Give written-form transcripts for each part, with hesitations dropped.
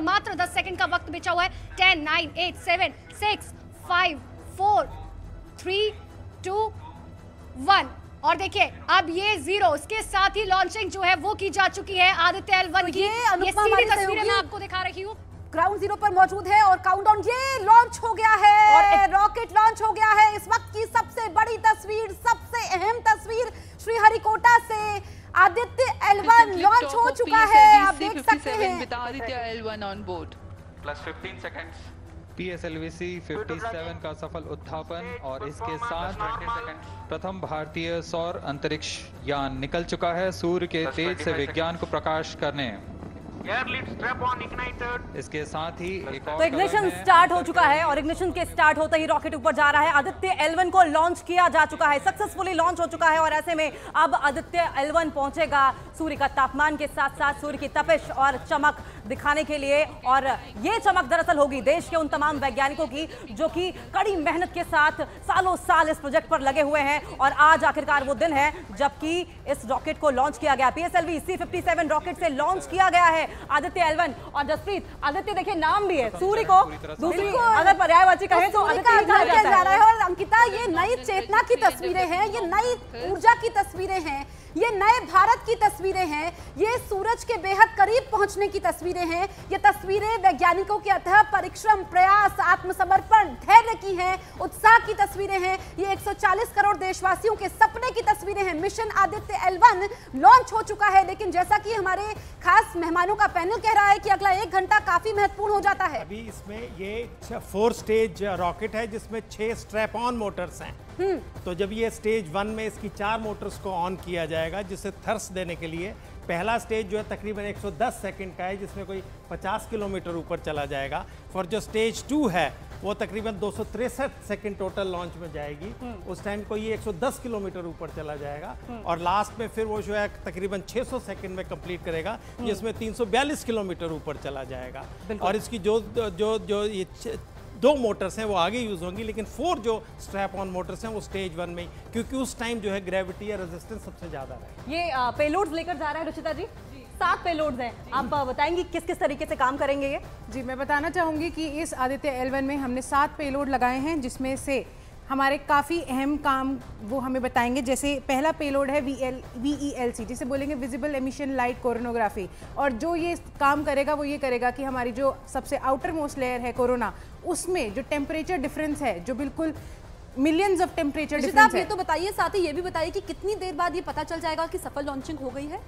मात्र 10 सेकंड का वक्त बचा हुआ है। 10, 9, 8, 7, 6, 5, 4, 3, 2, 1 और देखिए अब ये 0 इसके साथ ही लॉन्चिंग जो है वो की जा चुकी है आदित्य L1 की। ये सीधी तस्वीरें मैं आपको दिखा रही हूँ, ग्राउंड जीरो पर मौजूद है और काउंटडाउन ये लॉन्च हो गया है और रॉकेट लॉन्च हो गया है। इस वक्त की सबसे बड़ी तस्वीर, सबसे अहम तस्वीर श्रीहरिकोटा से आदित्य L1 लॉन्च हो चुका है। आप देख सकते हैं Aditya L1 on board plus 15 seconds PSLV-C 57 का सफल उत्थापन और इसके साथ प्रथम भारतीय सौर अंतरिक्ष यान निकल चुका है सूर्य के तेज से विज्ञान को प्रकाश करने। इसके साथ ही एक और तो इग्निशन स्टार्ट हो चुका है और इग्निशन के स्टार्ट होते ही रॉकेट ऊपर जा रहा है। आदित्य L1 को लॉन्च किया जा चुका है, सक्सेसफुली लॉन्च हो चुका है और ऐसे में अब आदित्य L1 पहुंचेगा सूर्य का तापमान के साथ साथ सूर्य की तपिश और चमक दिखाने के लिए। और ये चमक दरअसल होगी देश के उन तमाम वैज्ञानिकों की जो कि कड़ी मेहनत के साथ सालों साल इस प्रोजेक्ट पर लगे हुए हैं और आज आखिरकार वो दिन है जबकि इस रॉकेट को लॉन्च किया गया। PSLV-C 57 रॉकेट से लॉन्च किया गया है आदित्य L1। और जसप्रीत, आदित्य देखिए नाम भी है, सूर्य को दूसरी अगर पर्यायवाची कहें तो आदित्य जा रहा है। और अंकिता, ये नई चेतना की तस्वीरें हैं, ये नई ऊर्जा की तस्वीरें हैं, ये नए भारत की तस्वीरें हैं, ये सूरज के बेहद करीब पहुंचने की तस्वीरें हैं। ये तस्वीरें वैज्ञानिकों के अथक परिश्रम, प्रयास, आत्मसमर्पण, धैर्य की हैं, उत्साह की तस्वीरें हैं। ये 140 करोड़ देशवासियों के सपने की तस्वीरें हैं। मिशन आदित्य L1 लॉन्च हो चुका है, लेकिन जैसा कि हमारे खास मेहमानों का पैनल कह रहा है कि अगला 1 घंटा काफी महत्वपूर्ण हो जाता है। अभी इसमें ये 4 स्टेज रॉकेट है जिसमें 6 स्ट्रैप ऑन मोटर्स हैं। तो जब ये स्टेज 1 में इसकी 4 मोटर्स को ऑन किया जाएगा जिसे थर्स देने के लिए पहला स्टेज जो है तकरीबन 110 सेकंड का है जिसमें कोई 50 किलोमीटर ऊपर चला जाएगा। और जो स्टेज 2 है वो तकरीबन 263 सेकंड टोटल लॉन्च में जाएगी। उस टाइम को ये 110 किलोमीटर ऊपर चला जाएगा और लास्ट में फिर वो जो है तकरीबन 600 सेकंड में कंप्लीट करेगा जिसमें 342 किलोमीटर ऊपर चला जाएगा। और इसकी जो ये 2 मोटर्स हैं वो आगे यूज होंगी, लेकिन 4 जो स्ट्रैप ऑन मोटर्स हैं वो स्टेज 1 में, क्योंकि उस टाइम जो है ग्रेविटी या रेजिस्टेंस सबसे ज्यादा है। ये पेलोड्स लेकर जा रहा है रुचिता जी, 7 पेलोड्स हैं। आप बताएंगी किस किस तरीके से काम करेंगे ये? जी, मैं बताना चाहूँगी कि इस आदित्य L1 में हमने 7 पेलोड लगाए हैं जिसमें से हमारे काफ़ी अहम काम वो हमें बताएंगे। जैसे पहला पेलोड है VELC, जिसे बोलेंगे विजिबल एमिशन लाइट कोरोनोग्राफी। और जो ये काम करेगा वो ये करेगा कि हमारी जो सबसे आउटर मोस्ट लेयर है कोरोना, उसमें जो टेम्परेचर डिफरेंस है जो बिल्कुल मिलियंस ऑफ टेम्परेचर डिफरेंस है। ये तो बताइए, साथ ही ये भी बताइए कि कितनी देर बाद ये पता चल जाएगा कि सफल लॉन्चिंग हो गई है?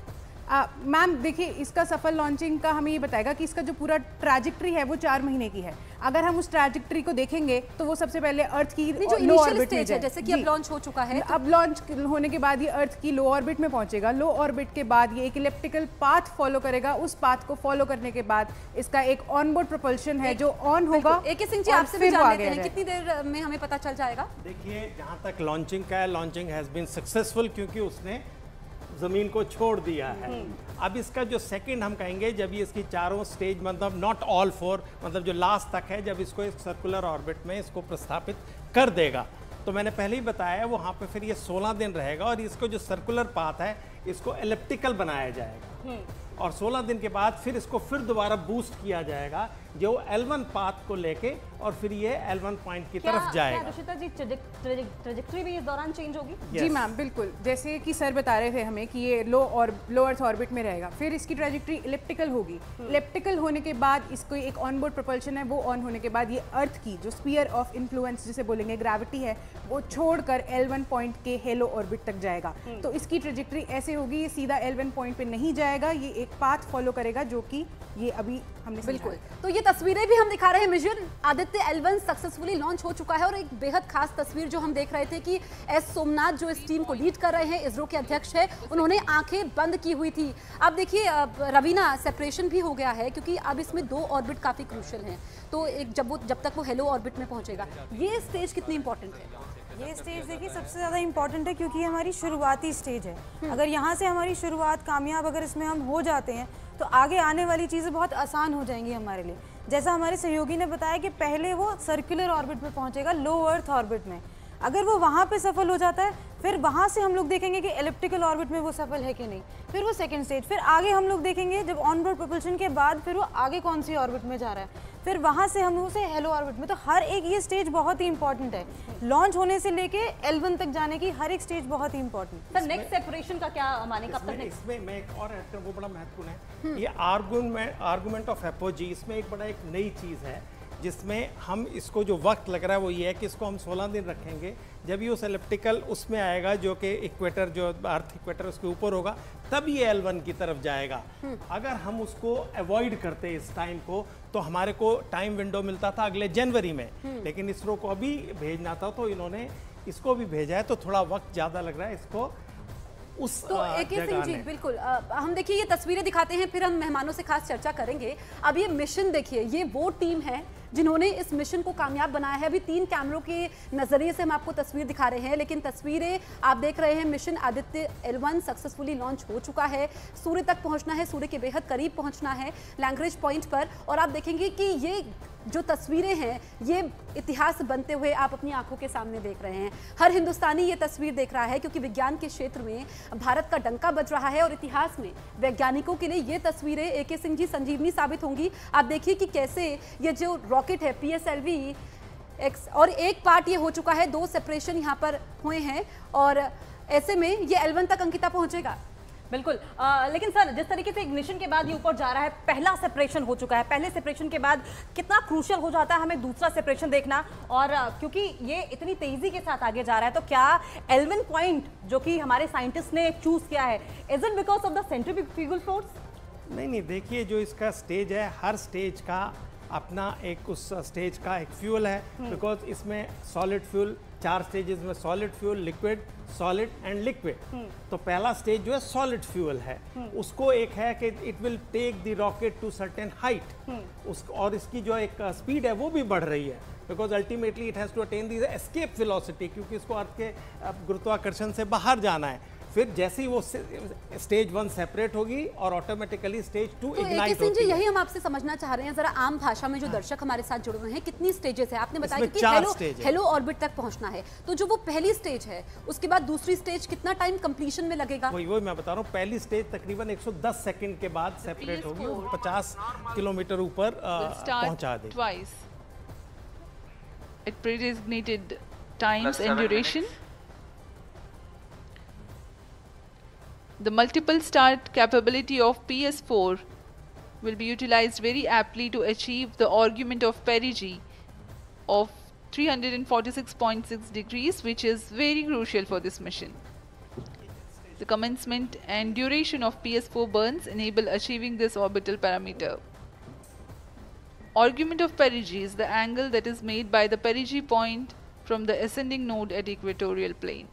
मैम देखिए, इसका सफल लॉन्चिंग का हमें ये बताएगा कि इसका जो पूरा ट्रैजेक्टरी है वो 4 महीने की है। अगर हम उस ट्रैजेक्टरी को देखेंगे तो वो सबसे पहले अर्थ की जो लो ऑर्बिट में है, जैसे कि अब लॉन्च हो चुका है, अब लॉन्च होने के बाद ये अर्थ की लो ऑर्बिट में पहुंचेगा। लो ऑर्बिट के बाद ये एक इलेप्टिकल पाथ फॉलो करेगा। उस पाथ को फॉलो करने के बाद इसका एक ऑनबोर्ड प्रोपल्शन है जो ऑन होगा। AK सिंह जी, आपसे भी जान लेते हैं कितनी देर में हमें पता चल जाएगा? देखिए, जहाँ तक लॉन्चिंग का है, लॉन्चिंग हैज बीन सक्सेसफुल क्योंकि उसने जमीन को छोड़ दिया है। अब इसका जो सेकंड हम कहेंगे, जब ये इसकी चारों स्टेज, मतलब नॉट ऑल 4, मतलब जो लास्ट तक है, जब इसको एक सर्कुलर ऑर्बिट में इसको प्रस्थापित कर देगा, तो मैंने पहले ही बताया वहाँ पे फिर ये 16 दिन रहेगा और इसको जो सर्कुलर पाथ है इसको एलिप्टिकल बनाया जाएगा और 16 दिन के बाद फिर इसको फिर दोबारा बूस्ट किया जाएगा जो L1 पाथ को लेके और फिर ये L1 पॉइंट की तरफ जाएगा। रुचिता जी, ट्रैजेक्टरी भी इस दौरान चेंज होगी? जी मैम, बिल्कुल। जैसे कि सर बता रहे थे हमें कि ये लो अर्थ ऑर्बिट में रहेगा, फिर इसकी ट्रैजेक्टरी इलेप्टिकल होगी। इलेप्टिकल होने के बाद इसको एक ऑनबोर्ड प्रोपल्शन है, वो ऑन होने के बाद ये अर्थ की जो स्फीयर ऑफ इन्फ्लुएंस जिसे बोलेंगे ग्रेविटी है, वो छोड़कर L1 पॉइंट के हेलो ऑर्बिट तक जाएगा। तो इसकी ट्रैजेक्टरी ऐसे होगी, ये सीधा L1 पॉइंट पे नहीं जाएगा, ये एक पाथ फॉलो करेगा जो कि ये अभी हमने बिल्कुल। तो ये तस्वीरें भी हम दिखा रहे हैं। Mission Aditya L1 successfully launch हो चुका है और एक बेहद खास तस्वीर जो हम देख रहे थे कि एस सोमनाथ जो इस टीम को लीड कर रहे हैं, इसरो के अध्यक्ष है, उन्होंने आंखें बंद की हुई थी। अब देखिए, रवीना, सेपरेशन भी हो गया है क्योंकि अब इसमें 2 ऑर्बिट काफी क्रूशियल हैं। तो एक जब तक वो हेलो ऑर्बिट में पहुंचेगा, ये स्टेज कितनी इंपॉर्टेंट है? ये स्टेज देखिए सबसे ज़्यादा इम्पॉर्टेंट है क्योंकि हमारी शुरुआती स्टेज है। अगर यहाँ से हमारी शुरुआत कामयाब अगर इसमें हम हो जाते हैं तो आगे आने वाली चीज़ें बहुत आसान हो जाएंगी हमारे लिए। जैसा हमारे सहयोगी ने बताया कि पहले वो सर्कुलर ऑर्बिट में पहुँचेगा, लो अर्थ ऑर्बिट में। अगर वो वहाँ पे सफल हो जाता है फिर वहाँ से हम लोग देखेंगे कि एलिप्टिकल ऑर्बिट में वो सफल है कि नहीं, फिर वो सेकंड स्टेज, फिर आगे हम लोग देखेंगे जब ऑन बोर्ड प्रोपल्शन के बाद फिर वो आगे कौन सी ऑर्बिट में जा रहा है, फिर वहाँ से हम उसे हेलो ऑर्बिट में। तो हर एक ये स्टेज बहुत ही इंपॉर्टेंट है, लॉन्च होने से लेके L1 तक जाने की हर एक स्टेज बहुत ही इंपॉर्टेंट। सर नेक्स्ट सेपरेशन का क्या माने, कब तक? इसमें मैं एक और ऐड करूं, वो बड़ा महत्वपूर्ण है। ये आर्गुमेंट ऑफ एपोजी, इसमें एक बड़ा एक नई चीज़ है जिसमें हम इसको जो वक्त लग रहा है वो ये है कि इसको हम 16 दिन रखेंगे। जब ये उस एलिप्टिकल उसमें आएगा जो कि इक्वेटर, जो अर्थ इक्वेटर उसके ऊपर होगा, तब ये L1 की तरफ जाएगा। अगर हम उसको अवॉइड करते इस टाइम को तो हमारे को टाइम विंडो मिलता था अगले जनवरी में, लेकिन इसरो को अभी भेजना था तो इन्होंने इसको भी भेजा है, तो थोड़ा वक्त ज़्यादा लग रहा है इसको उस तो AK सिंह जी, बिल्कुल हम देखिए ये तस्वीरें दिखाते हैं, फिर हम मेहमानों से खास चर्चा करेंगे। अब ये मिशन देखिए, ये वो टीम है जिन्होंने इस मिशन को कामयाब बनाया है। अभी 3 कैमरों के नजरिए से हम आपको तस्वीर दिखा रहे हैं, लेकिन तस्वीरें आप देख रहे हैं। Mission Aditya L1 successfully launch हो चुका है, सूर्य तक पहुंचना है, सूर्य के बेहद करीब पहुंचना है लैग्रेंज पॉइंट पर। और आप देखेंगे कि ये जो तस्वीरें हैं ये इतिहास बनते हुए आप अपनी आंखों के सामने देख रहे हैं। हर हिंदुस्तानी ये तस्वीर देख रहा है क्योंकि विज्ञान के क्षेत्र में भारत का डंका बज रहा है और इतिहास में वैज्ञानिकों के लिए ये तस्वीरें AK सिंह जी संजीवनी साबित होंगी। आप देखिए कि कैसे ये जो रॉकेट है PSLV X, और एक पार्ट ये हो चुका है, 2 सेपरेशन यहाँ पर हुए हैं और ऐसे में ये L1 तक अंकिता पहुंचेगा। बिल्कुल लेकिन सर जिस तरीके से इग्निशन के बाद ये ऊपर जा रहा है, पहला सेपरेशन हो चुका है, पहले सेपरेशन के बाद कितना क्रूशियल हो जाता है हमें दूसरा सेपरेशन देखना, और क्योंकि ये इतनी तेजी के साथ आगे जा रहा है, तो क्या L1 पॉइंट जो कि हमारे साइंटिस्ट ने चूज किया है, is it because of the centrifugal force? नहीं, देखिए जो इसका स्टेज है, हर स्टेज का अपना एक उस स्टेज का एक फ्यूल है, बिकॉज इसमें सॉलिड फ्यूल, 4 स्टेजेस में solid fuel, liquid, solid and liquid. तो पहला स्टेज जो है सॉलिड फ्यूल है, उसको एक है कि it will take the rocket to certain height, और इसकी जो एक स्पीड है वो भी बढ़ रही है, because ultimately it has to attain the escape velocity, क्योंकि इसको अर्थ के गुरुत्वाकर्षण से बाहर जाना है। फिर जैसे ही वो स्टेज 1 सेपरेट होगी और ऑटोमेटिकली स्टेज 2 इग्नाइट होती है। यही हम आपसे समझना चाह रहे हैं जरा आम भाषा में, जो दर्शक हमारे साथ जुड़ रहे हैं, कितनी स्टेजेस है? आपने बताया कि हेलो ऑर्बिट तक पहुंचना है, तो जो वो पहली स्टेज है उसके बाद दूसरी स्टेज कितना टाइम कंप्लीशन में लगेगा? वही मैं बता रहा हूँ, पहली स्टेज तकरीबन 110 सेकंड के बाद सेपरेट होगी, 50 किलोमीटर ऊपर पहुंचा देगी। It pre-designated times and duration. The multiple start capability of PS4 will be utilized very aptly to achieve the argument of perigee of 346.6 degrees, which is very crucial for this mission. The commencement and duration of PS4 burns enable achieving this orbital parameter. Argument of perigee is the angle that is made by the perigee point from the ascending node at equatorial plane.